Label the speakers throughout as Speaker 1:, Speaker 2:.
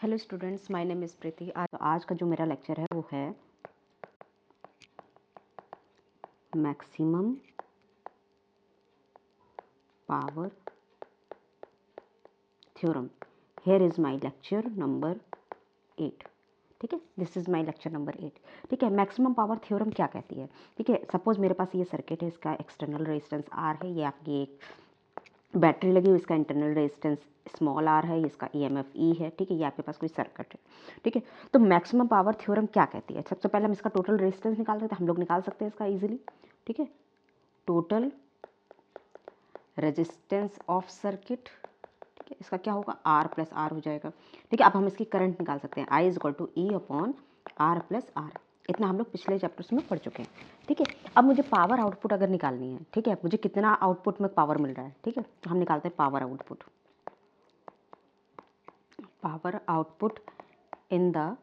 Speaker 1: Hello students, my name is Preeti. आज का जो मेरा लेक्चर है वो है maximum power theorem. Here is my lecture number 8। ठीक है, this is my lecture number 8। ठीक है, मैक्सिमम पावर थ्योरम क्या कहती है? ठीक है, सपोज मेरे पास ये सर्किट है, इसका एक्सटर्नल रेजिस्टेंस आर है, ये आपकी एक बैटरी लगी हुई, इसका इंटरनल रेजिस्टेंस स्मॉल आर है, इसका ईएमएफ ई है। ठीक है, ये आपके पास कोई सर्किट है। ठीक है, तो मैक्सिमम पावर थ्योरम क्या कहती है? सबसे पहले हम इसका टोटल रेजिस्टेंस निकाल सकते हैं, हम लोग निकाल सकते हैं इसका इजीली। ठीक है, टोटल रेजिस्टेंस ऑफ सर्किट। ठीक है, इसका क्या होगा? आर प्लस आर हो जाएगा। ठीक है, अब हम इसकी करंट निकाल सकते हैं, I is equal to E upon R plus R. इतना हम लोग पिछले चैप्टर्स में पढ़ चुके हैं। ठीक है, अब मुझे पावर आउटपुट अगर निकालनी है, ठीक है, मुझे कितना आउटपुट में पावर मिल रहा है, ठीक है, तो हम निकालते हैं power output. Power output in the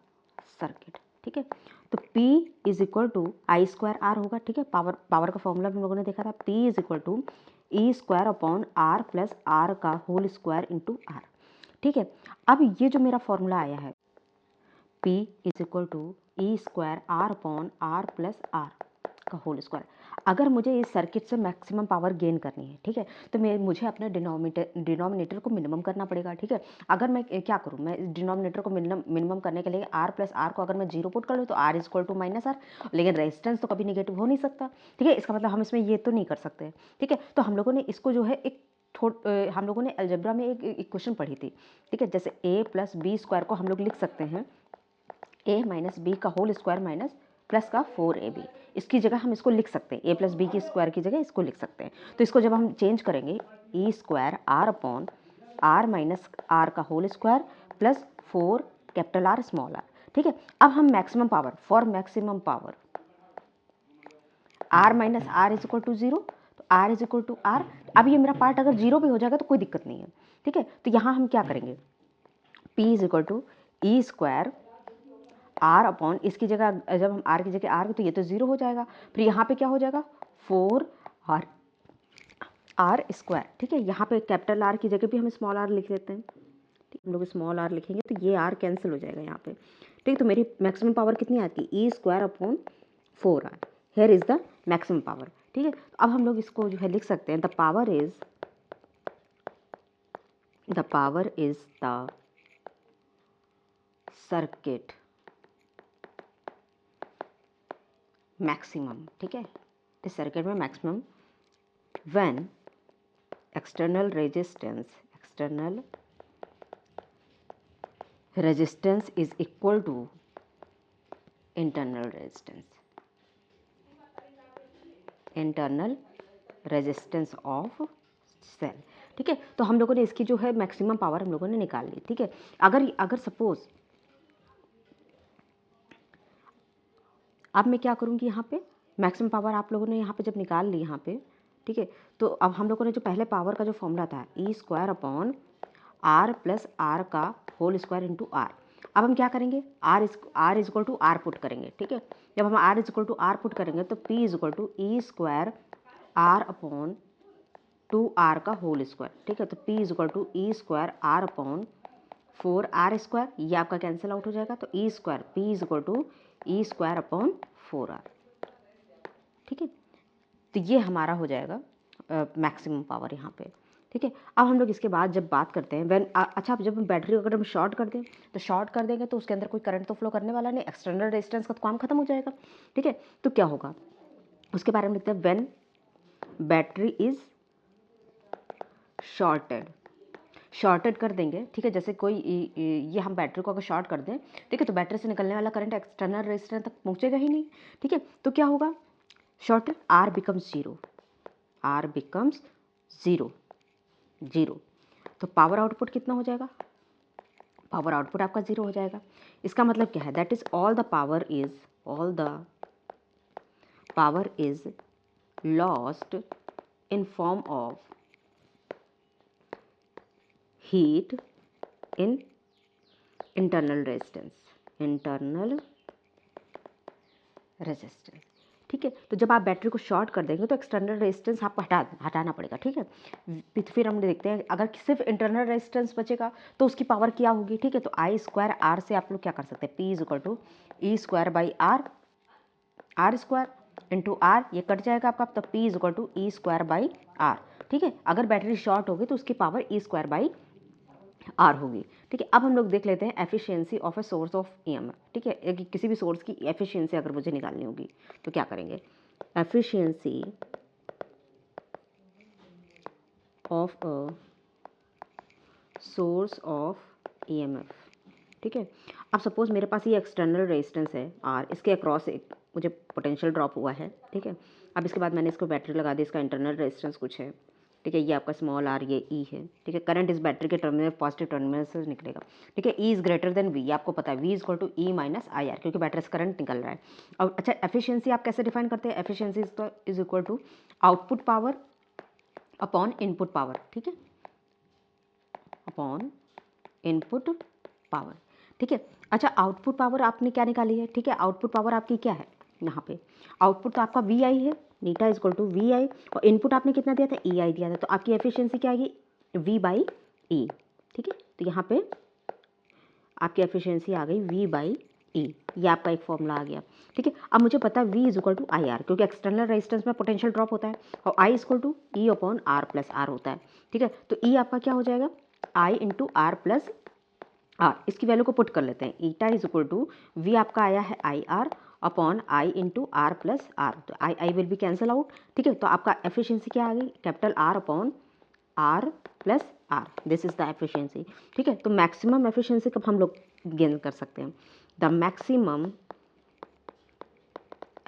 Speaker 1: circuit. ठीक है, तो P is equal to I square R होगा। ठीक है, पावर का फॉर्मूला हम लोगों ने देखा था, P is equal to E square upon R plus R का होल स्क्वायर इंटू आर। ठीक है, अब ये जो मेरा फॉर्मूला आया है, P is equal to E square R upon R plus R का होल स्क्वायर। अगर मुझे इस सर्किट से मैक्सिमम पावर गेन करनी है, ठीक है, तो मुझे अपने डिनोमिनेटर को मिनिमम करना पड़ेगा। ठीक है, अगर मैं क्या करूँ, मैं डिनोमिनेटर को मिनिमम करने के लिए आर प्लस आर को अगर मैं जीरो पुट कर लूँ तो R is equal to minus R, लेकिन रेजिस्टेंस तो कभी निगेटिव हो नहीं सकता। ठीक है, इसका मतलब हम इसमें ये तो नहीं कर सकते। ठीक है, तो हम लोगों ने इसको जो है एक हम लोगों ने अलजेब्रा में एक इक्वेशन पढ़ी थी। ठीक है, जैसे a प्लस बी स्क्वायर को हम लोग लिख सकते हैं a माइनस बी का होल स्क्वायर माइनस प्लस का 4ab। इसकी जगह हम इसको लिख सकते हैं, a प्लस बी की स्क्वायर की जगह इसको लिख सकते हैं। तो इसको जब हम चेंज करेंगे, E square R upon R minus R का whole square plus 4 capital R small R. ठीक है, अब हम maximum power, for maximum power R minus R is equal to zero, तो R is equal to R. अब ये मेरा part अगर जीरो भी हो जाएगा तो कोई दिक्कत नहीं है। ठीक है, तो यहाँ हम क्या करेंगे, P is equal to E square R upon, इसकी जगह जब हम आर की जगह आर, तो ये तो जीरो हो जाएगा, फिर यहाँ पे क्या हो जाएगा 4 आर आर स्क्वायर। ठीक है, यहाँ पे कैपिटल आर की जगह भी हम स्मॉल आर लिख देते हैं। ठीक, हम लोग स्मॉल आर लिखेंगे तो ये आर कैंसिल हो जाएगा यहाँ पे। ठीक, तो मेरी मैक्सिमम पावर कितनी आती है, E square upon 4 R. Here is the maximum power. ठीक है, तो अब हम लोग इसको जो है लिख सकते हैं, the power is the circuit maximum. ठीक है, इस सर्किट में maximum when external resistance is equal to internal resistance of cell। ठीक है, तो हम लोगों ने इसकी जो है मैक्सिमम पावर हम लोगों ने निकाल ली। ठीक है, अगर सपोज अब मैं क्या करूँगी, यहाँ पे मैक्सिमम पावर आप लोगों ने यहाँ पे जब निकाल ली यहाँ पे, ठीक है, तो अब हम लोगों ने जो पहले पावर का जो फॉर्मूला था, E square upon R plus R का होल स्क्वायर इंटू आर। अब हम क्या करेंगे, R is equal to R put करेंगे। ठीक है, जब हम R is equal to R put करेंगे तो P is equal to E square R upon 2r का होल स्क्वायर। ठीक है, तो p is equal to E square R upon 4r square, ये आपका कैंसिल आउट हो जाएगा, तो ई square p is equal to E square upon 4r। ठीक है, तो ये हमारा हो जाएगा मैक्सिमम पावर यहाँ पे। ठीक है, अब हम लोग इसके बाद जब बात करते हैं व्हेन अच्छा, जब हम बैटरी अगर हम शॉर्ट कर दें, तो शॉर्ट कर देंगे तो उसके अंदर कोई करंट तो फ्लो करने वाला नहीं, एक्सटर्नल रेजिस्टेंस का तो काम खत्म हो जाएगा। ठीक है, तो क्या होगा उसके बारे में लिखते हैं, व्हेन बैटरी इज शॉर्टेड कर देंगे। ठीक है, जैसे कोई ये हम बैटरी को अगर शॉर्ट कर दें, ठीक है, तो बैटरी से निकलने वाला करंट एक्सटर्नल रेजिस्टेंस तक पहुंचेगा ही नहीं। ठीक है, तो क्या होगा, शॉर्टेड, आर बिकम्स जीरो। तो पावर आउटपुट कितना हो जाएगा, पावर आउटपुट आपका जीरो हो जाएगा। इसका मतलब क्या है, that is all the power is lost in form of heat in internal resistance. ठीक है। तो जब आप बैटरी को शॉर्ट कर देंगे तो एक्सटर्नल रेजिस्टेंस आपको हटाना पड़ेगा, ठीक है। फिर हम देखते हैं अगर सिर्फ इंटरनल रेजिस्टेंस बचेगा तो उसकी पावर क्या होगी, ठीक है। तो आई स्क्वायर आर से आप लोग क्या कर सकते हैं, P is equal to E square by R square into R, ये कट जाएगा आपका, तो P is equal to E square by R, ठीक है। अगर बैटरी शॉर्ट होगी तो उसकी power E square by R होगी, ठीक है। अब हम लोग देख लेते हैं efficiency of a source of EMF, ठीक है। किसी भी सोर्स की एफिशिएंसी अगर मुझे निकालनी होगी तो क्या करेंगे, efficiency of a source of EMF, ठीक है। अब सपोज मेरे पास ये एक्सटर्नल रेजिस्टेंस है आर, इसके अक्रॉस एक मुझे पोटेंशियल ड्रॉप हुआ है, ठीक है। अब इसके बाद मैंने इसको बैटरी लगा दी, इसका इंटरनल रेजिस्टेंस कुछ है, ठीक है। ये आपका स्मॉल आर, ये ई है, ठीक है। करंट इस बैटरी के टर्मिनल पॉजिटिव टर्मिनल से निकलेगा, ठीक है। E is greater than V, आपको पता है V is equal to E minus I R, क्योंकि बैटरी से करंट निकल रहा है। और अच्छा, एफिशिएंसी आप कैसे डिफाइन करते हैं, efficiency is equal to output power upon input power, ठीक है, अपॉन इनपुट पावर, ठीक है। अच्छा, आउटपुट पावर आपने क्या निकाली है, ठीक है। आउटपुट पावर आपकी क्या है, यहाँ पे आउटपुट तो आपका वी आई है, नीटा इज इक्वल टू वी आई, और इनपुट आपने कितना दिया था, ई आई दिया था, तो आपकी एफिशिएंसी क्या आएगी, वी बाई ई, ठीक है। तो यहाँ पे आपकी एफिशिएंसी आ गई वी बाई ई, ये आपका एक फॉर्मूला आ गया, ठीक है। अब मुझे पता है V is equal to I R, क्योंकि एक्सटर्नल रेजिस्टेंस में पोटेंशियल ड्रॉप होता है, और I is equal to E upon R plus are होता है, ठीक है। तो ई आपका क्या हो जाएगा, I into R plus R, इसकी वैल्यू को पुट कर लेते हैं, eta is equal to V आपका आया है I R upon I into R plus R, तो I I will be cancel out, ठीक है। तो आपका एफिशिएंसी क्या आ गई, capital R upon R plus R, this is the efficiency, ठीक है। तो मैक्सिमम एफिशिएंसी कब हम लोग गेन कर सकते हैं, the maximum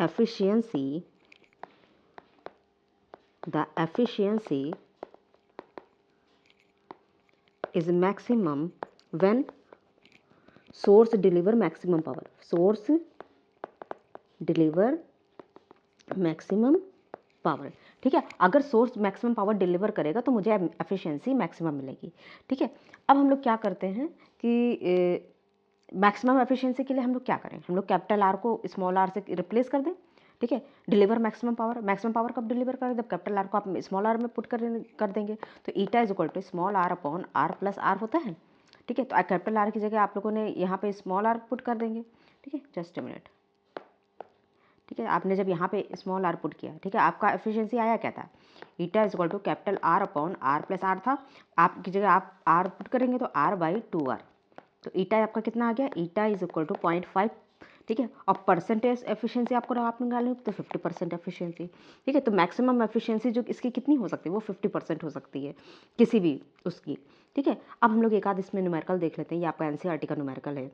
Speaker 1: efficiency is maximum when source deliver maximum power, source deliver maximum power, ठीक है। अगर सोर्स मैक्सिमम पावर डिलीवर करेगा तो मुझे एफिशिएंसी मैक्सिमम मिलेगी, ठीक है। अब हम लोग क्या करते हैं कि मैक्सिमम एफिशिएंसी के लिए हम लोग क्या करें, हम लोग कैपिटल आर को स्मॉल आर से रिप्लेस कर दें, ठीक है। डिलीवर मैक्सिमम पावर कब डिलीवर करें, जब कैपिटल आर को आप स्मॉल आर में पुट कर देंगे, तो eta is equal to small r upon R plus are होता है, ठीक है। तो कैपिटल आर की जगह आप लोगों ने यहाँ पे स्मॉल आर पुट कर देंगे, ठीक है। जस्ट अ मिनट, ठीक है। आपने जब यहाँ पे स्मॉल आर पुट किया, ठीक है, आपका एफिशिएंसी आया क्या था, eta is equal to capital R upon R plus r था, आपकी जगह आप आर पुट करेंगे तो आर बाई टू आर, तो ईटा आपका कितना आ गया, ईटा इज इक्वल टू 0.5, ठीक है। और परसेंटेज एफिशिएंसी आपको आप निकालें तो 50% एफिशिएंसी, ठीक है। तो मैक्सिमम एफिशिएंसी जो इसकी कितनी हो सकती है, वो 50% हो सकती है किसी भी उसकी, ठीक है। अब हम लोग एक आध इसमें न्यूमेरिकल देख लेते हैं, ये आपका एनसीईआरटी का न्यूमेरिकल है,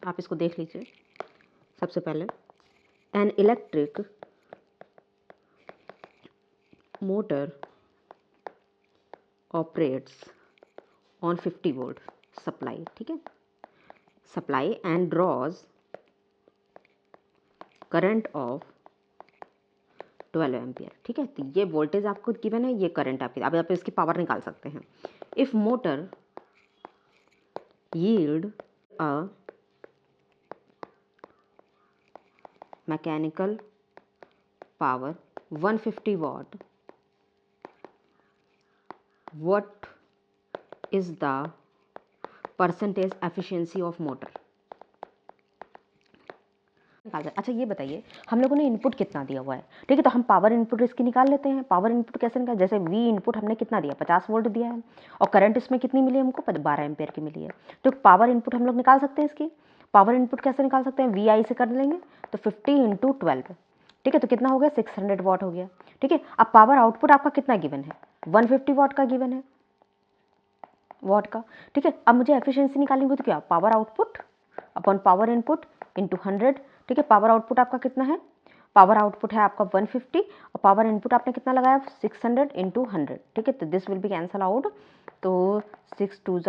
Speaker 1: आप इसको देख लीजिए। सबसे पहले an electric motor operates on 50 volt supply, ठीक है, supply and draws current of 12 ampere, ठीक है। तो ये वोल्टेज आपको गिवन है, ये करंट आपकी, अब आप इसकी पावर निकाल सकते हैं। If motor yield a mechanical power 150 watt, what is the percentage efficiency of motor। अच्छा ये बताइए, हम लोगों ने इनपुट कितना दिया हुआ है, ठीक है। तो हम पावर इनपुट इसकी निकाल लेते हैं। पावर इनपुट कैसे निकाल, जैसे वी इनपुट हमने कितना दिया, 50 वोल्ट दिया है, और करंट इसमें कितनी मिली है हमको, 12 एम्पेयर की मिली है। तो पावर इनपुट हम लोग निकाल सकते हैं इसकी, पावर इनपुट कैसे निकाल सकते हैं, वी आई से कर लेंगे, तो 50 इंटू 12, ठीक है। तो कितना हो गया, 600 वाट हो गया, ठीक है। अब पावर आउटपुट आपका कितना गिवन है, 150 वाट का गिवन है, वाट का, ठीक है। अब मुझे एफिशिएंसी निकालनी होगी तो क्या, power output upon power input into 100, ठीक है। पावर आउटपुट आपका कितना है, पावर आउटपुट है आपका 150, और पावर इनपुट आपने कितना लगाया, 600 इंटू 100, ठीक है। तो this will be cancel out, तो 6 2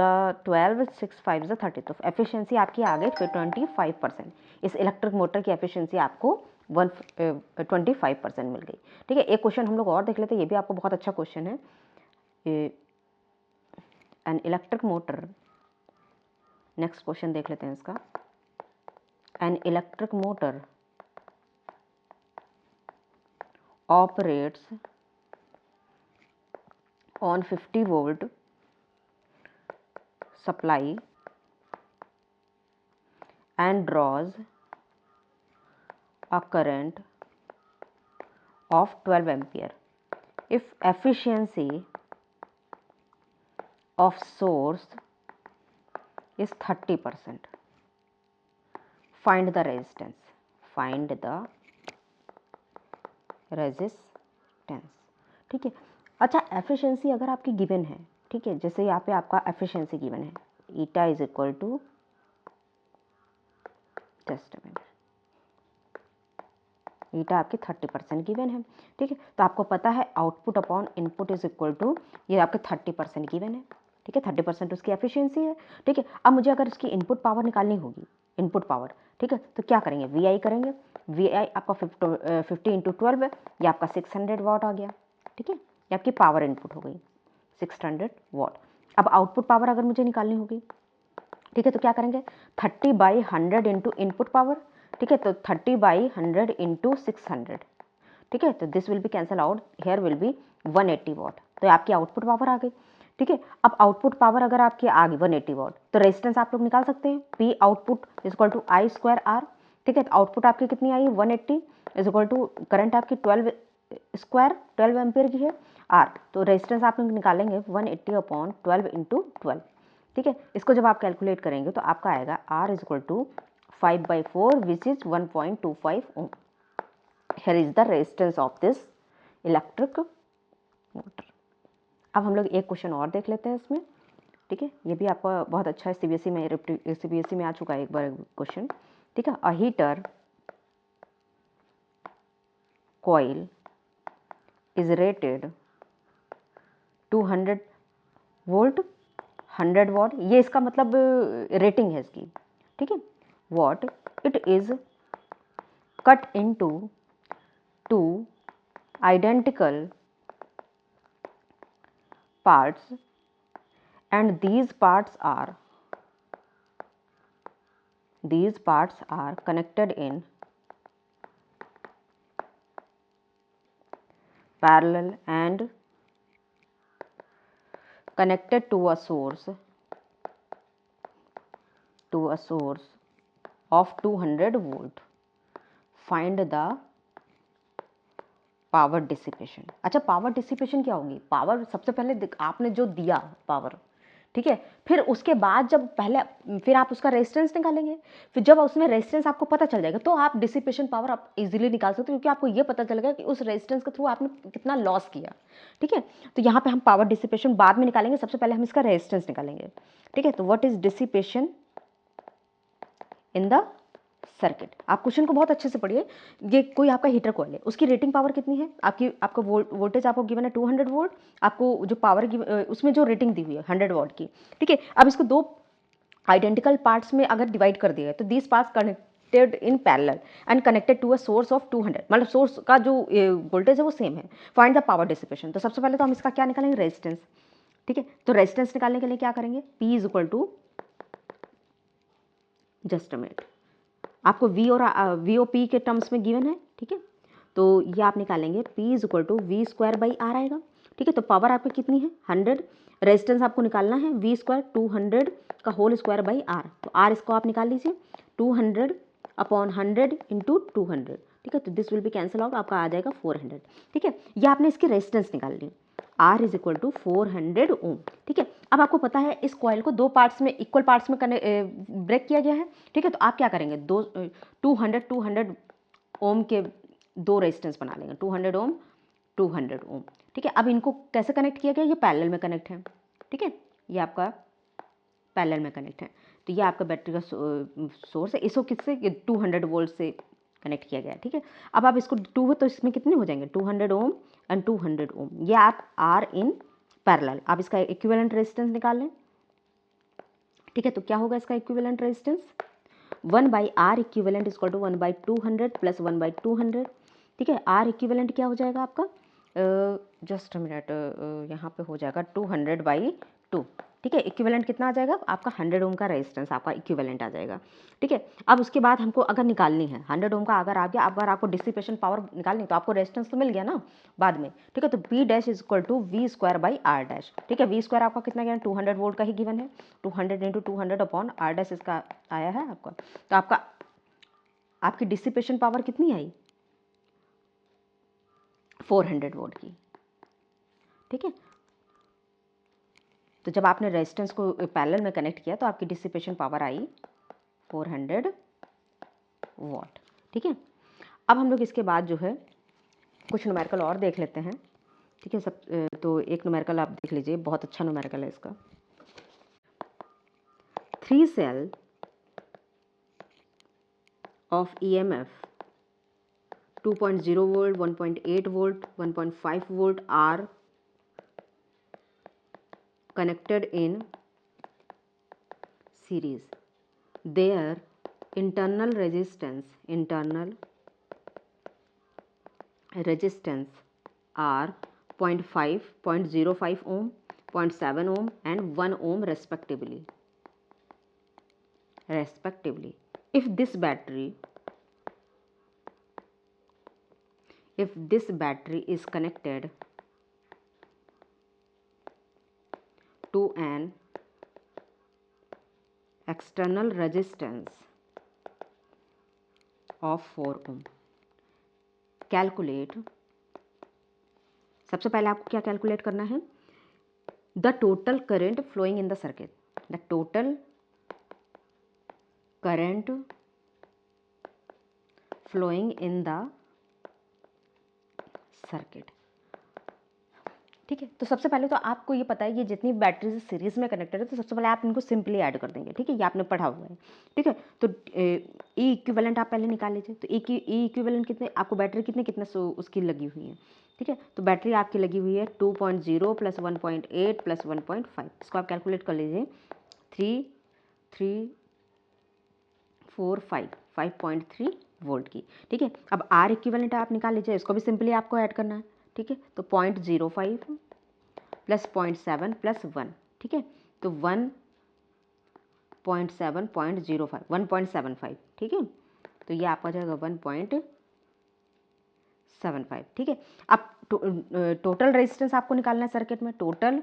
Speaker 1: 12, 6 5 30, तो एफिशिएंसी आपकी आ गई 25%। इस इलेक्ट्रिक मोटर की एफिशिएंसी आपको 25% मिल गई, ठीक है। एक क्वेश्चन हम लोग और देख लेते हैं, ये भी आपको बहुत अच्छा क्वेश्चन है। N electric motor, next question देख लेते हैं इसका। N electric motor operates on 50 volt supply and draws a current of 12 ampere if efficiency of source is 30%. Find the resistance. Find the resistance. ठीक है. अच्छा, एफिशिएंसी अगर आपकी गिवन है, ठीक है, जैसे यहाँ पे आपका एफिशिएंसी गिवन है, eta is equal to, just a minute, eta आपकी 30% गिवन है, ठीक है. तो आपको पता है output upon input is equal to, ये आपके 30% गिवन है, ठीक है, 30% उसकी एफिशिएंसी है, ठीक है. अब मुझे अगर इसकी इनपुट पावर निकालनी होगी, इनपुट पावर, ठीक है, तो क्या करेंगे, वी आई करेंगे. वी आई आपका 50 इंटू 12 है, ये आपका 600 वाट आ गया, ठीक है, ये आपकी पावर इनपुट हो गई 600 वाट. अब आउटपुट पावर अगर मुझे निकालनी होगी, ठीक है, तो क्या करेंगे, 30/100 इंटू इनपुट पावर, ठीक है, तो 30/100 इंटू 600, ठीक है, तो this will be cancel out, here will be 180 watt. तो आपकी आउटपुट पावर आ गई, ठीक है. अब आउटपुट पावर अगर आपकी आ गई 180 वाट, तो रेजिस्टेंस आप लोग निकाल सकते हैं, P output is equal to I square R, ठीक है. तो आउटपुट आपकी कितनी आई, 180 इज इक्वल टू करंट आपकी 12 एम्पियर की है, आर, तो रेजिस्टेंस आप लोग निकालेंगे 180 अपॉन 12 इंटू 12, ठीक है. इसको जब आप कैलकुलेट करेंगे तो आपका आएगा R is equal to 5/4 which is 1.25 ohm. Here is the resistance of this electric motor. अब हम लोग एक क्वेश्चन और देख लेते हैं इसमें, ठीक है, ये भी आपका बहुत अच्छा है, सीबीएसई में आ चुका है एक बार क्वेश्चन, ठीक है. अ heater coil is rated 200 volt 100 वाट, ये इसका मतलब रेटिंग है इसकी, ठीक है. What it is cut into 2 identical parts and these parts are connected in parallel and connected to a source of 200 volt. Find the power dissipation. अच्छा, power dissipation क्या होगी, पावर सबसे पहले आपने जो दिया पावर, ठीक है, फिर उसके बाद जब फिर आप उसका रेजिस्टेंस निकालेंगे, फिर जब उसमें रेजिस्टेंस आपको पता चल जाएगा तो आप डिसिपेशन पावर आप इजीली निकाल सकते हो, क्योंकि आपको ये पता चलेगा कि उस रेजिस्टेंस के थ्रू आपने कितना लॉस किया, ठीक है. तो यहाँ पे हम पावर डिसिपेशन बाद में निकालेंगे, सबसे पहले हम इसका रेजिस्टेंस निकालेंगे, ठीक है. तो what is dissipation in the circuit. आप क्वेश्चन को बहुत अच्छे से पढ़िए. ये कोई आपका हीटर कॉइल है, उसकी रेटिंग पावर कितनी है, आपको वोल्टेज आपको गिवन है 200 वोल्ट, आपको जो पावर उसमें जो रेटिंग दी हुई है 100 वाट की, ठीक है. अब इसको दो आइडेंटिकल पार्ट्स में अगर डिवाइड कर दिया है, तो this parts connected in parallel and connected to a source of 200, मतलब सोर्स का जो वोल्टेज है वो सेम है. Find the power dissipation. तो सबसे पहले तो हम इसका क्या निकालेंगे, रेजिस्टेंस, ठीक है. तो रेजिस्टेंस निकालने के लिए क्या करेंगे, P is equal to, just a minute, आपको वी और VOP के टर्म्स में गिवन है, ठीक है. तो ये आप निकालेंगे P is equal to V square by R आएगा, ठीक है. तो पावर आपकी कितनी है 100, रेजिस्टेंस आपको निकालना है V स्क्वायर 200 का होल स्क्वायर बाई आर, तो आर इसको आप निकाल लीजिए 200 अपॉन 100 इंटू 200, ठीक है. तो this will B cancel out, आपका आ जाएगा 400, ठीक है. ये आपने इसकी रेजिस्टेंस निकाल ली, R इज इक्वल टू 400 ओम, ठीक है. अब आपको पता है इस कॉइल को दो पार्ट्स में, इक्वल पार्ट्स में ब्रेक किया गया है, ठीक है. तो आप क्या करेंगे, 200 ओम के दो रेजिस्टेंस बना लेंगे, 200 ओम 200 ओम, ठीक है. अब इनको कैसे कनेक्ट किया गया, ये पैरेलल में कनेक्ट है, ठीक है, ये आपका पैरेलल में कनेक्ट है. तो ये आपका बैटरी का सोर्स है, इसको किससे 200 वोल्ट से कनेक्ट किया गया है, ठीक है. अब आप इसको 2 तो इसमें कितने हो जाएंगे 200 ओम एंड 200 ओम, ये आप आर इन पैरेलल. आप इसका इक्विवेलेंट रेजिस्टेंस निकाल लें, ठीक है. तो क्या होगा इसका equivalent resistance, 1/R equivalent is equal to 1/200 plus 1/200, ठीक है. आर इक्विवेलेंट क्या हो जाएगा आपका, जस्ट अ मिनट, यहाँ पे हो जाएगा 200/2, ठीक है। इक्विवेलेंट कितना आ जाएगा आपका 100 ओम का रेजिस्टेंस आपका इक्विवेलेंट आ जाएगा, ठीक है। अब उसके बाद हमको अगर निकालनी है 100 ओम का अगर आ गया, अगर आपको डिसिपेशन पावर निकालनी तो आपको रेजिस्टेंस तो मिल गया ना बाद में, ठीक है। तो B dash is equal to V square by R dash, ठीक है। वी स्क्वायर आपका कितना गया 200 वोल्ट का ही गिवन है, 200 इंटू 200 अपॉन आर डैश इसका आया है आपका। तो आपकी डिसिपेशन पावर कितनी आई 400 वोल्ट की, ठीक है। तो जब आपने रेजिस्टेंस को पैरेलल में कनेक्ट किया तो आपकी डिसिपेशन पावर आई 400 वॉट, ठीक है। अब हम लोग इसके बाद जो है कुछ न्यूमेरिकल और देख लेते हैं, ठीक है। तो एक न्यूमेरिकल आप देख लीजिए, बहुत अच्छा न्यूमेरिकल है इसका। 3 cell of EMF 2.0 volt, 1.8 volt, 1.5 volt are connected in series. Their internal resistance are 0.5, 0.05 ohm, 0.7 ohm and 1 ohm respectively. If this battery is connected to an external resistance of 4 ohm, calculate, सबसे पहले आपको क्या calculate करना है, the total current flowing in the circuit, the total current flowing in the circuit, ठीक है। तो सबसे पहले तो आपको ये पता है ये जितनी बैटरीज सीरीज में कनेक्टेड है तो सबसे पहले आप इनको सिंपली ऐड कर देंगे, ठीक है। ये आपने पढ़ा हुआ है, ठीक है। तो ई इक्विवेलेंट आप पहले निकाल लीजिए। तो ई इक्विवेलेंट कितने आपको बैटरी कितने उसकी लगी हुई है, ठीक है। तो बैटरी आपकी लगी हुई है 2.0 प्लस 1.8 प्लस 1.5, इसको आप कैलकुलेट कर लीजिए 5.3 वोल्ट की, ठीक है। अब आर इक्विवेलेंट आप निकाल लीजिए, इसको भी सिंपली आपको ऐड करना है, ठीक है। तो 0.05 प्लस 0.7 प्लस 1, ठीक है। तो 1.7 0.05 1.75, ठीक है। तो ये आपका जाएगा 1.75, ठीक है। अब टोटल रेजिस्टेंस आपको निकालना है सर्किट में, टोटल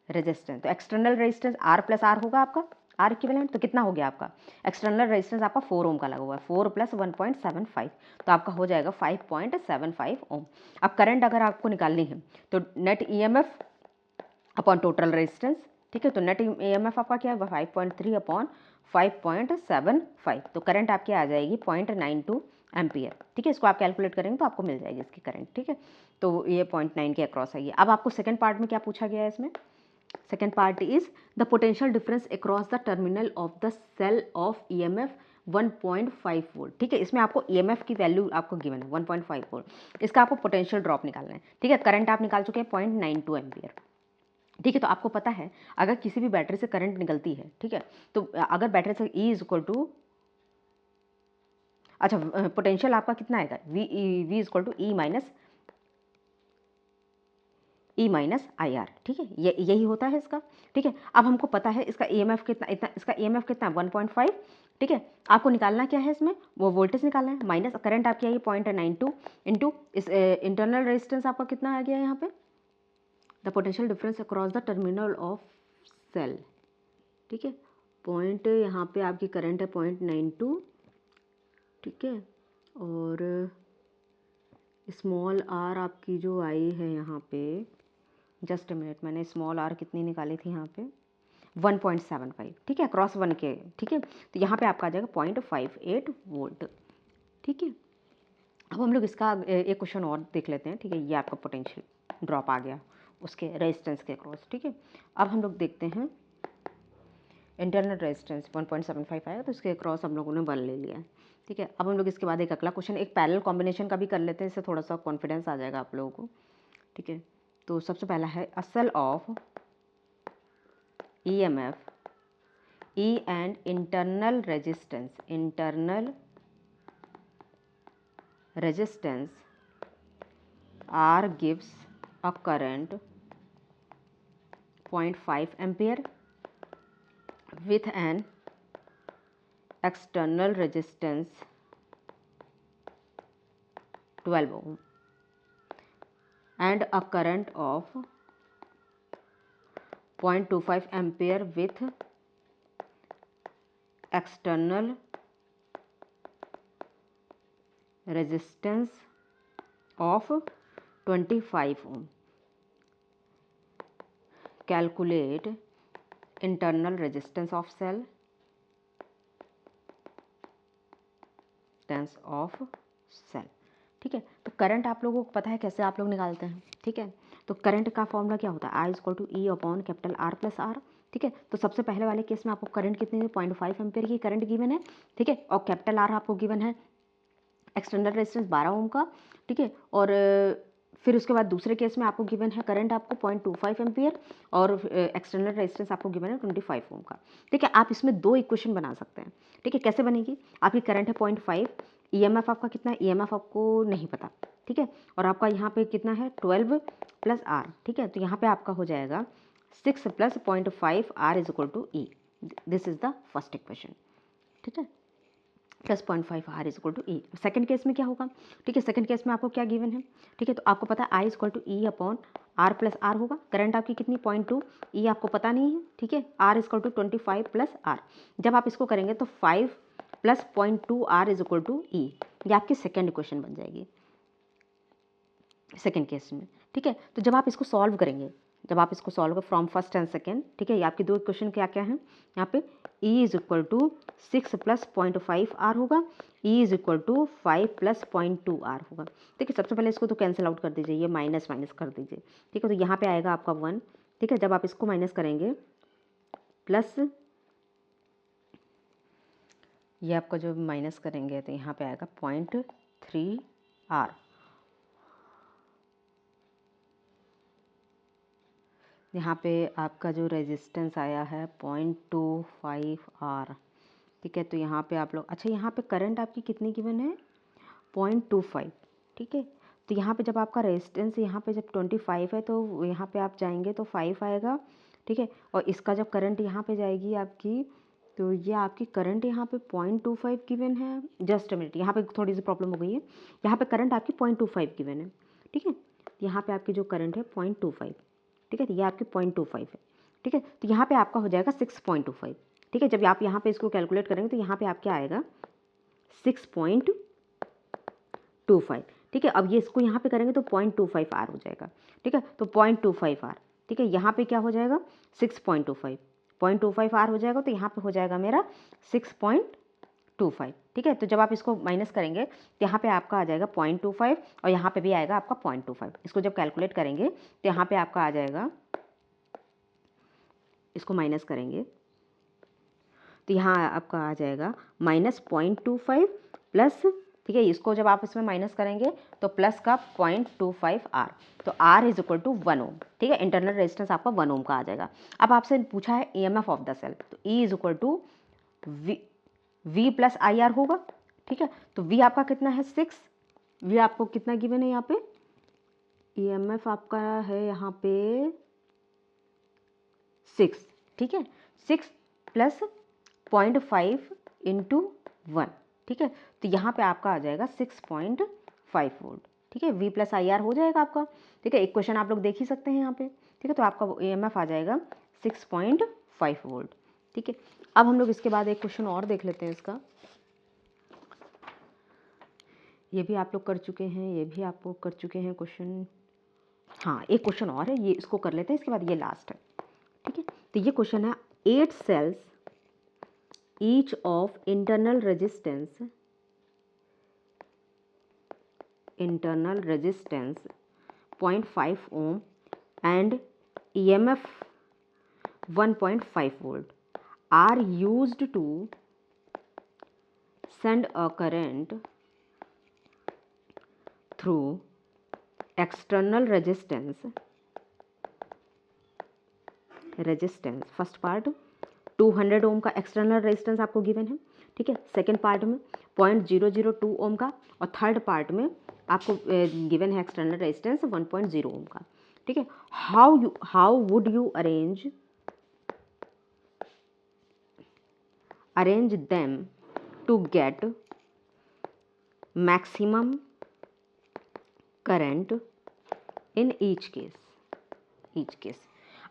Speaker 1: रेजिस्टेंस। तो external resistance R plus are होगा आपका, आर इक्विवेलेंट। तो कितना हो गया आपका एक्सटर्नल रेजिस्टेंस आपका 4 ओम का लगा हुआ है, 4 प्लस 1.75 तो आपका हो जाएगा 5.75 ओम। अब करंट अगर आपको निकालनी है तो net EMF upon total resistance, ठीक है। तो नेट EMF आपका क्या है 5.3 अपॉन 5.75, तो करंट आपकी आ जाएगी 0.92 एम्पियर, ठीक है। इसको आप कैलकुलेट करेंगे तो आपको मिल जाएगी इसकी करंट, ठीक है। तो ये 0.9 के अक्रॉस है ये। अब आपको सेकंड पार्ट में क्या पूछा गया है इसमें, second part is the potential difference across the terminal of the cell of EMF 1.5 volt, ठीक है। इसमें आपको EMF की वैल्यू आपको गिवन है 1.5 वोल्ट, इसका आपको पोटेंशियल ड्रॉप निकालना है, ठीक है। करंट आप निकाल चुके हैं 0.92 एम्पियर, ठीक है। तो आपको पता है अगर किसी भी बैटरी से करंट निकलती है, ठीक है, तो अगर बैटरी से E इज इक्वल टू, अच्छा पोटेंशियल आपका कितना आएगा V is equal to E minus IR, ठीक है। यही होता है इसका, ठीक है। अब हमको पता है इसका EMF कितना, इसका EMF कितना 1.5, ठीक है। आपको निकालना क्या है इसमें, वो वोल्टेज निकालना है, माइनस करंट आपकी आई 0.92 इंटू इस इंटरनल रेजिस्टेंस आपका कितना आ गया यहाँ पे, the potential difference across the terminal of cell, ठीक है। पॉइंट यहाँ पे आपकी करंट है 0.92, ठीक है। और स्मॉल r आपकी जो आई है यहाँ पे, जस्ट मिनट, मैंने स्मॉल r कितनी निकाली थी यहाँ पे 1.75, ठीक है, क्रॉस 1 के, ठीक है। तो यहाँ पे आपका आ जाएगा 0.58 वोल्ट, ठीक है। अब हम लोग इसका एक क्वेश्चन और देख लेते हैं, ठीक है। ये आपका पोटेंशियल ड्रॉप आ गया उसके रेजिस्टेंस के क्रॉस, ठीक है। अब हम लोग देखते हैं इंटरनल रेजिस्टेंस 1.75 आएगा तो इसके क्रॉस हम लोगों ने 1 ले लिया, ठीक है। अब हम लोग इसके बाद एक अगला क्वेश्चन एक पैरेलल कॉम्बिनेशन का भी कर लेते हैं, इससे थोड़ा सा कॉन्फिडेंस आ जाएगा आप लोगों को, ठीक है। तो सबसे पहला है a cell of EMF E and internal resistance R gives a current 0.5 ampere with an external resistance 12 ohm and a current of 0.25 ampere with external resistance of 25 ohm. Calculate internal resistance of cell, ठीक है। तो current आप लोगों को पता है कैसे आप लोग निकालते हैं, ठीक है। तो करंट का फॉर्मूला क्या होता है, I equal to E upon capital R plus R, ठीक है। तो सबसे पहले वाले केस में आपको करंट कितनी है, 0.5 एम्पियर की करंट गिवन है, ठीक है। और कैपिटल आर आपको गिवन है एक्सटर्नल रेजिस्टेंस 12 ओम का, ठीक है। और फिर उसके बाद दूसरे केस में आपको गिवन है करंट आपको 0.25 एम्पियर और एक्सटर्नल रेजिस्टेंस आपको गिवन है 25 ओम का, ठीक है। आप इसमें दो इक्वेशन बना सकते हैं, ठीक है। कैसे बनेगी, आपकी करंट है 0.5, ईएमएफ आपका कितना है, ईएमएफ आपको नहीं पता, ठीक है। और आपका यहाँ पे कितना है 12 प्लस आर, ठीक है। तो यहाँ पे आपका हो जाएगा 6 plus 0.5 r is equal to E, this is the first equation, ठीक है। Plus 0.5 r is equal to E. Second case में क्या होगा, ठीक है। सेकेंड केस में आपको क्या गिवन है, ठीक है। तो आपको पता है I is equal to E upon R plus are होगा। करंट आपकी कितनी 0.2, ई आपको पता नहीं है, ठीक है। R is equal to 25 plus R. जब आप इसको करेंगे तो 5 plus 0.2 R is equal to E, ये आपकी सेकेंड इक्वेशन बन जाएगी सेकेंड केस में, ठीक है। तो जब आप इसको सॉल्व करेंगे, जब आप इसको solve from first and second, ठीक है। ये आपकी दो इक्वेशन क्या क्या हैं यहाँ पे, E is equal to 6 plus 0.5 r होगा, E is equal to 5 plus 0.2 r होगा, ठीक है। सबसे पहले इसको तो कैंसिल आउट कर दीजिए, ये माइनस माइनस कर दीजिए, ठीक है। तो यहाँ पे आएगा आपका 1, ठीक है। जब आप इसको माइनस करेंगे प्लस ये आपका जो माइनस करेंगे तो यहाँ पे आएगा 0.3 आर, यहाँ पे आपका जो रेजिस्टेंस आया है 0.25 आर, ठीक है। तो यहाँ पे आप लोग, अच्छा यहाँ पे करंट आपकी कितनी गिवन है 0.25, ठीक है। तो यहाँ पे जब आपका रेजिस्टेंस यहाँ पे जब 25 है तो यहाँ पे आप जाएंगे तो 5 आएगा, ठीक है। और इसका जब करंट यहाँ पे जाएगी आपकी, तो ये आपकी करंट यहाँ पे 0.25 गिवन है। जस्ट मिनट, यहाँ पे थोड़ी सी प्रॉब्लम हो गई है, यहाँ पे करंट आपकी 0.25 गिवन है, ठीक है। यहाँ पे आपकी जो करंट है 0.25, ठीक है। तो ये आपकी 0.25 है, ठीक है। तो यहाँ पे आपका हो जाएगा 6.25, ठीक है। जब आप यहाँ पे इसको कैलकुलेट करेंगे तो यहाँ पे आप क्या आएगा 6.25, ठीक है। अब ये इसको यहाँ पे करेंगे तो 0.25 आर हो जाएगा, ठीक है। तो 0.25 आर, ठीक है। यहाँ पे क्या हो जाएगा 0.25 आर हो जाएगा, तो यहाँ पे हो जाएगा मेरा 6.25, ठीक है। तो जब आप इसको माइनस करेंगे तो यहाँ पे आपका आ जाएगा 0.25 और यहाँ पे भी आएगा आपका 0.25। इसको जब कैलकुलेट करेंगे तो यहाँ पे आपका आ जाएगा, इसको माइनस करेंगे तो यहाँ आपका आ जाएगा माइनस 0.25 प्लस, ठीक है। इसको जब आप इसमें माइनस करेंगे तो प्लस का 0.25 आर, तो आर इज इक्वल टू 1 ओम, ठीक है। इंटरनल रेजिस्टेंस आपका 1 ओम का आ जाएगा। अब आपसे पूछा है ईएमएफ ऑफ द सेल, तो E is equal to V plus I r होगा, ठीक है। तो वी आपका कितना है 6, वी आपको कितना गिवन है यहाँ पे, ईएमएफ आपका है यहाँ पे 6, ठीक है। 6 प्लस 0.5 इंटू 1, ठीक है। तो यहाँ पे आपका आ जाएगा 6.5 वोल्ट, ठीक है। वी प्लस आई आर हो जाएगा आपका, ठीक है। एक क्वेश्चन आप लोग देख ही सकते हैं यहाँ पे, ठीक है। तो आपका ईएमएफ आ जाएगा 6.5 वोल्ट, ठीक है। अब हम लोग इसके बाद एक क्वेश्चन और देख लेते हैं इसका, ये भी आप लोग कर चुके हैं, ये भी आप लोग कर चुके हैं क्वेश्चन। हाँ, एक क्वेश्चन और है, ये इसको कर लेते हैं, इसके बाद ये लास्ट है, ठीक है। तो ये क्वेश्चन है 8 cells each of internal resistance 0.5 ohm and EMF 1.5 volt are used to send a current through external resistance first part 200 ओम का एक्सटर्नल रेजिस्टेंस आपको गिवन है, ठीक है। सेकेंड पार्ट में 0.002 ओम का और थर्ड पार्ट में आपको गिवन है एक्सटर्नल रेजिस्टेंस 1.0 ओम का, ठीक है। How would you arrange them to get maximum current in each case.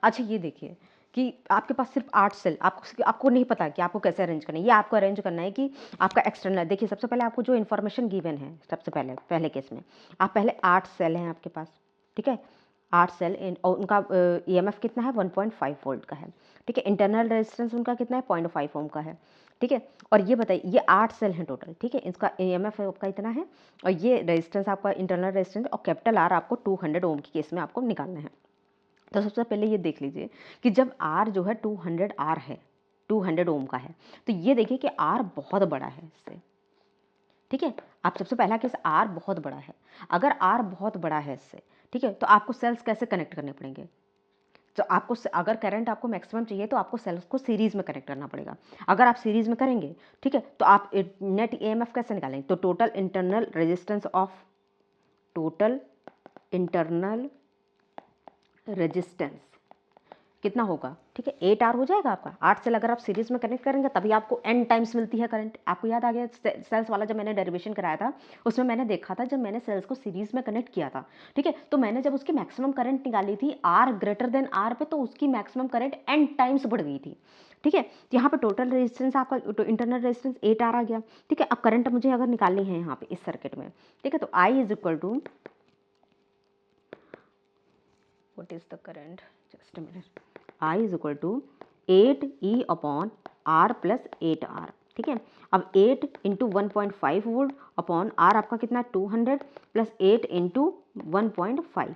Speaker 1: अच्छा ये देखिए कि आपके पास सिर्फ 8 सेल, आपको नहीं पता कि आपको कैसे अरेंज करना है। ये आपको अरेंज करना है कि आपका एक्सटर्नल, देखिए सबसे पहले आपको जो इन्फॉर्मेशन गिवन है, सबसे पहले केस में आप पहले 8 सेल हैं आपके पास, ठीक है। 8 सेल और उनका EMF कितना है, 1.5 वोल्ट का है, ठीक है। इंटरनल रेजिस्टेंस उनका कितना है, 0.5 ओम का है, ठीक है। और ये बताइए, ये 8 सेल हैं टोटल, ठीक है। इसका EMF आपका इतना है और ये रेजिस्टेंस आपका इंटरनल रेजिस्टेंस और कैपिटल R आपको 200 ओम की केस में आपको निकालना है। तो सबसे पहले ये देख लीजिए कि जब R जो है 200 R है, 200 ओम का है, तो ये देखिए कि R बहुत बड़ा है इससे, ठीक है। आप सबसे पहला केस R बहुत बड़ा है, अगर R बहुत बड़ा है इससे, ठीक है, तो आपको सेल्स कैसे कनेक्ट करने पड़ेंगे। तो आपको अगर करंट आपको मैक्सिमम चाहिए तो आपको सेल्स को सीरीज में कनेक्ट करना पड़ेगा। अगर आप सीरीज में करेंगे, ठीक है, तो आप नेट EMF कैसे निकालेंगे, तो टोटल इंटरनल रेजिस्टेंस कितना होगा, ठीक है, 8R हो जाएगा आपका। 8 सेल अगर आप सीरीज में कनेक्ट करेंगे तभी आपको n टाइम्स मिलती है करंट। आपको याद आ गया सेल्स वाला, जब मैंने डेरिवेशन कराया था उसमें मैंने देखा था, जब मैंने सेल्स को सीरीज में कनेक्ट किया था, ठीक है, तो मैंने जब उसकी मैक्सिमम करंट निकाली थी R ग्रेटर देन R पे, तो उसकी मैक्सिमम करंट n टाइम्स बढ़ गई थी, ठीक है। तो यहाँ पे टोटल रेजिस्टेंस आपका इंटरनल रेजिस्टेंस 8R आ गया, ठीक है। अब करंट मुझे अगर निकालनी है यहाँ पे इस सर्किट में, ठीक है, तो I is equal to, what is the current, just a minute, I is equal to 8E upon R plus 8R, ठीक है। अब 8 इंटू 1.5 वोल्ट अपॉन R आपका कितना, 200 प्लस 8 इंटू 1.5,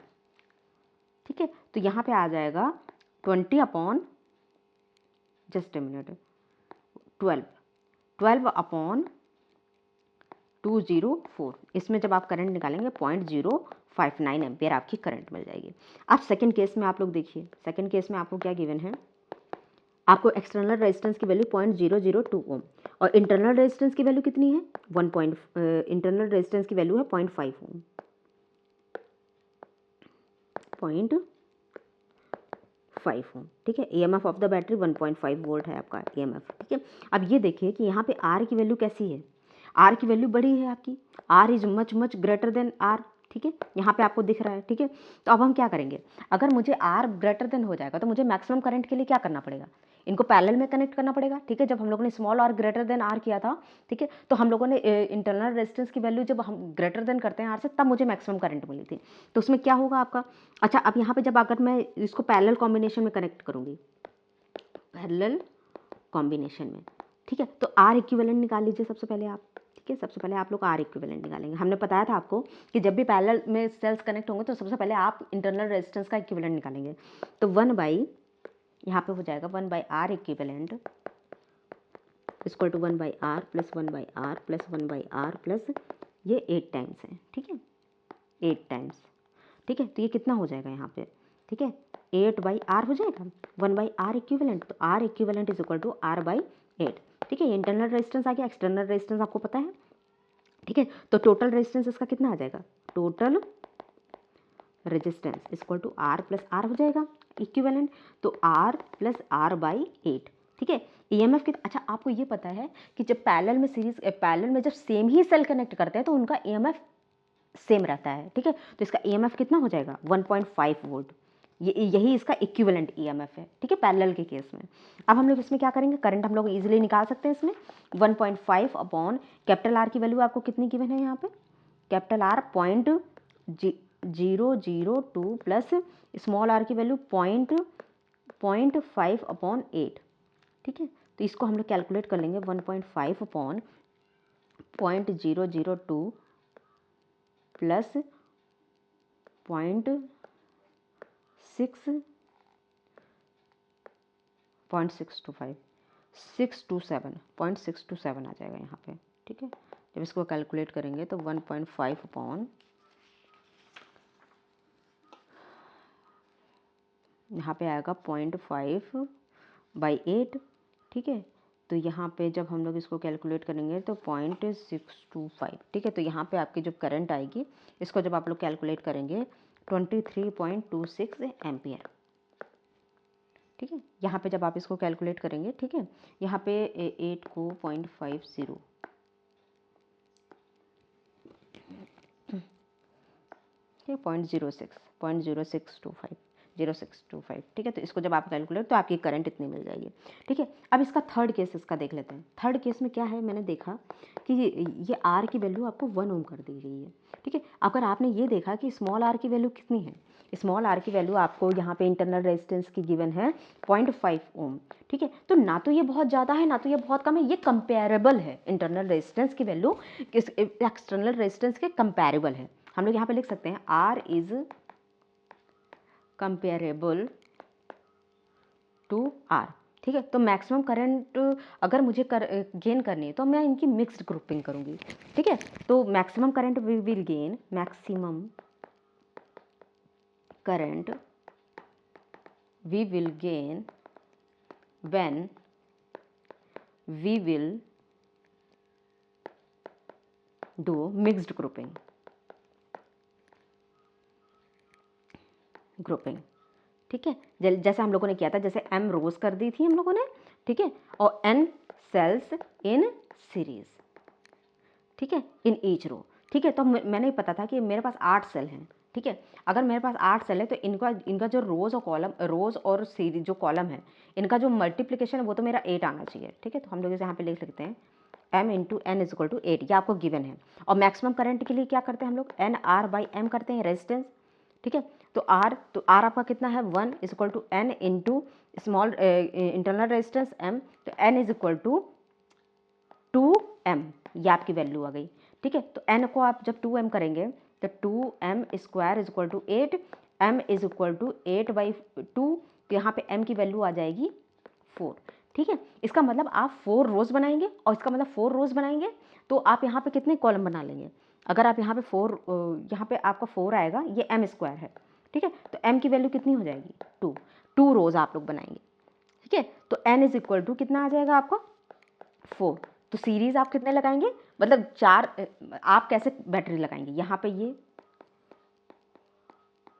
Speaker 1: ठीक है। तो यहाँ पे आ जाएगा 20 upon, just a minute, 12 upon 204। इसमें जब आप करंट निकालेंगे 0.059 एम्पियर आपकी करंट मिल जाएगी। अब सेकंड केस में आप लोग देखिए, सेकंड केस में आपको क्या गिवन है, आपको एक्सटर्नल रेजिस्टेंस की वैल्यू 0.002 ओम और इंटरनल रेजिस्टेंस की वैल्यू कितनी है, इंटरनल रेजिस्टेंस की वैल्यू है 0.5 ओम, 0.5 ओम, ठीक है। EMF of the battery 1.5 volt है आपका EMF, ठीक है। अब ये देखिए कि यहाँ पे R की वैल्यू कैसी है, R की वैल्यू बड़ी है आपकी, R is much greater than R, ठीक है, यहाँ पे आपको दिख रहा है, ठीक है। तो अब हम क्या करेंगे, अगर मुझे R ग्रेटर देन हो जाएगा तो मुझे मैक्सिमम करंट के लिए क्या करना पड़ेगा, इनको पैरेलल में कनेक्ट करना पड़ेगा, ठीक है। जब हम लोगों ने small R greater than R किया था, ठीक है, तो हम लोगों ने इंटरनल रेजिस्टेंस की वैल्यू जब हम ग्रेटर देन करते हैं R से, तब मुझे मैक्सिमम करंट मिली थी। तो उसमें क्या होगा आपका, अच्छा अब यहाँ पे जब अगर मैं इसको पैरेलल कॉम्बिनेशन में कनेक्ट करूँगी, पैरेलल कॉम्बिनेशन में, ठीक है, तो R इक्विवेलेंट निकाल लीजिए सबसे पहले आप, ठीक है। सबसे पहले आप लोग R इक्विवेलेंट निकालेंगे। हमने बताया था आपको कि जब भी पैरेलल में सेल्स कनेक्ट होंगे तो सबसे पहले आप इंटरनल रेजिस्टेंस का इक्विवेलेंट निकालेंगे। तो 1 बाई, यहाँ पे हो जाएगा 1 by R equivalent equal to 1 by R plus 1 by R plus 1 by R plus ये 8 टाइम्स है, ठीक है, 8 टाइम्स, ठीक है। तो ये कितना हो जाएगा यहाँ पे, ठीक है, 8 बाई R हो जाएगा, 1 बाई R इक्विवेलेंट, तो R equivalent is equal to R by 8, ठीक है। इंटरनल रेजिस्टेंस आ गया, एक्सटर्नल रेजिस्टेंस आपको पता है, ठीक है। तो टोटल रेजिस्टेंस इसका कितना आ जाएगा, total resistance equal to R plus R हो जाएगा इक्विवेलेंट, तो R प्लस R बाई 8, ठीक है। EMF कितना, अच्छा आपको ये पता है कि जब पैरेलल में जब सेम ही सेल कनेक्ट करते हैं तो उनका EMF सेम रहता है, ठीक है। तो इसका EMF कितना हो जाएगा, 1.5 वोल्ट, यही इसका इक्विवेलेंट EMF है, ठीक है, पैरेलल के केस में। अब हम लोग इसमें क्या करेंगे, करंट हम लोग इजीली निकाल सकते हैं इसमें, 1.5 अपॉन कैपिटल R की वैल्यू आपको कितनी गिवन है यहाँ पे, capital R 0.002 plus small r की वैल्यू 0.5 अपॉन 8, ठीक है। तो इसको हम लोग कैलकुलेट कर लेंगे, 1.5 अपॉन 0.002 प्लस 0.627 आ जाएगा यहाँ पे, ठीक है। जब इसको कैलकुलेट करेंगे तो 1.5 अपॉन, यहाँ पे आएगा 0.5 बाई 8, ठीक है। तो यहाँ पे जब हम लोग इसको कैलकुलेट करेंगे तो 0.625, ठीक है। तो यहाँ पे आपकी जो करंट आएगी, इसको जब आप लोग कैलकुलेट करेंगे 23.26 एम्पियर। ठीक है, यहाँ पे जब आप इसको कैलकुलेट करेंगे, ठीक है, यहाँ पे 8 को 0.50 0.0625 ठीक है। तो इसको जब आप कैलकुलेट तो आपकी करंट इतनी मिल जाएगी। ठीक है, अब इसका थर्ड केस इसका देख लेते हैं। थर्ड केस में क्या है, मैंने देखा कि ये आर की वैल्यू आपको 1 ओम कर दी गई है। ठीक है, अगर आपने ये देखा कि स्मॉल आर की वैल्यू कितनी है, स्मॉल आर की वैल्यू आपको यहाँ पे इंटरनल रेजिस्टेंस की गिवन है 0.5 ओम। ठीक है, तो ना तो ये बहुत ज़्यादा है ना तो ये बहुत कम है, ये कंपेरेबल है। इंटरनल रेजिस्टेंस की वैल्यू एक्सटर्नल रेजिस्टेंस के कंपेरेबल है। हम लोग यहाँ पे लिख सकते हैं r is comparable to R. ठीक है, तो मैक्सिमम करंट अगर मुझे गेन करनी है तो मैं इनकी मिक्स्ड ग्रुपिंग करूंगी। ठीक है, तो maximum current we will gain, maximum current we will gain when we will do mixed grouping. ठीक है, जैसे हम लोगों ने किया था, जैसे m रोज कर दी थी हम लोगों ने। ठीक है, और n सेल्स इन सीरीज। ठीक है, इन ईच रो। ठीक है, तो मैंने पता था कि मेरे पास 8 सेल हैं। ठीक है, अगर मेरे पास 8 सेल है तो इनका जो रोज और कॉलम, रोज और सीरीज जो कॉलम है, इनका जो मल्टीप्लिकेशन है वो तो मेरा 8 आना चाहिए। ठीक है, तो हम लोग यहाँ पे लिख सकते हैं m into n is equal to 8, ये आपको गिवन है। और मैक्सिमम करंट के लिए क्या करते हैं हम लोग, एन आर बाई एम करते हैं, रेजिस्टेंस। ठीक है, तो आर आपका कितना है, 1 is equal to n into small internal resistance m, तो n is equal to 2m, ये आपकी वैल्यू आ गई। ठीक है, तो n को आप जब 2m करेंगे तो 2m square is equal to 8, m is equal to 8/2, तो यहाँ पे m की वैल्यू आ जाएगी 4। ठीक है, इसका मतलब आप 4 रोज बनाएंगे, और इसका मतलब 4 रोज बनाएंगे तो आप यहाँ पे कितने कॉलम बना लेंगे। अगर आप यहाँ पे 4, यहाँ पे आपका 4 आएगा, ये m स्क्वायर है। ठीक है, तो m की वैल्यू कितनी हो जाएगी, 2 रोज आप लोग बनाएंगे। ठीक है, तो n इज इक्वल टू कितना आ जाएगा आपका 4। तो सीरीज आप कितने लगाएंगे, मतलब 4। आप कैसे बैटरी लगाएंगे, यहाँ पे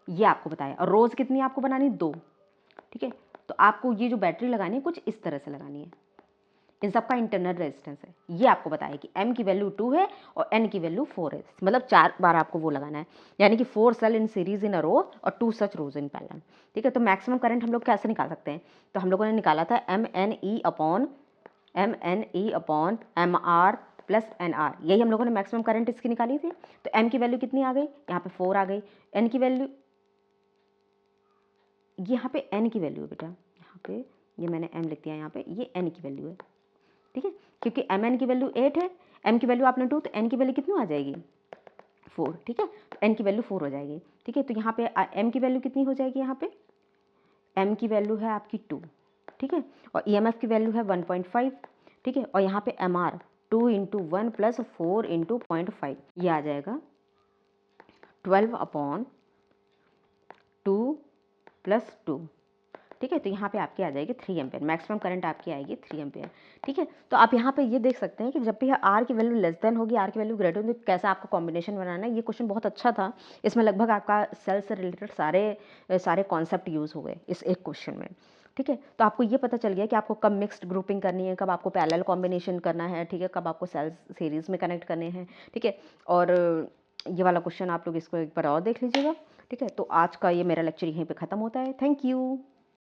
Speaker 1: ये आपको बताया, और रोज कितनी आपको बनानी, 2। ठीक है, तो आपको ये जो बैटरी लगानी है कुछ इस तरह से लगानी है। इन सबका इंटरनल रेजिस्टेंस है, ये आपको बताया कि m की वैल्यू 2 है और n की वैल्यू 4 है, मतलब 4 बार आपको वो लगाना है, यानी कि 4 सेल इन सीरीज इन अ रो और 2 सच रोज इन पैरेलल। ठीक है, तो मैक्सिमम करंट हम लोग कैसे निकाल सकते हैं, तो हम लोगों ने निकाला था MNE upon MR plus NR, यही हम लोगों ने मैक्सिमम करंट इसकी निकाली थी। तो m की वैल्यू कितनी आ गई, यहाँ पे 4 आ गई। n की वैल्यू, यहाँ पे n की वैल्यू है बेटा, यहाँ पे ये मैंने m लिख दिया, यहाँ पे ये n की वैल्यू है। ठीक है, क्योंकि mn की वैल्यू 8 है, m की वैल्यू आपने 2, तो n की वैल्यू कितनी आ जाएगी, 4। ठीक है, तो n की वैल्यू 4 हो जाएगी। ठीक है, तो यहाँ पे m की वैल्यू कितनी हो जाएगी, यहाँ पे m की वैल्यू है आपकी 2। ठीक है, और EMF की वैल्यू है 1.5। ठीक है, और यहाँ पे MR 2 इंटू 1 प्लस 4 इंटू 0.5, ये आ जाएगा 12/2 प्लस 2। ठीक है, तो यहाँ पे आपकी आ जाएगी 3 एम्पेयर, मैक्सिमम करंट आपकी आएगी 3 एम्पेयर। ठीक है, तो आप यहाँ पे ये देख सकते हैं कि जब भी आर की वैल्यू लेस देन होगी, आर की वैल्यू ग्रेटर होगी, तो कैसा आपको कॉम्बिनेशन बनाना है। ये क्वेश्चन बहुत अच्छा था, इसमें लगभग आपका सेल से रिलेटेड सारे कॉन्सेप्ट यूज़ हो गए इस एक क्वेश्चन में। ठीक है, तो आपको ये पता चल गया कि आपको कब मिक्स्ड ग्रुपिंग करनी है, कब आपको पैरेलल कॉम्बिनेशन करना है। ठीक है, कब आपको सेल्स सीरीज में कनेक्ट करने हैं। ठीक है, और ये वाला क्वेश्चन आप लोग इसको एक बार और देख लीजिएगा। ठीक है, तो आज का ये मेरा लेक्चर यहीं पे ख़त्म होता है। Thank you.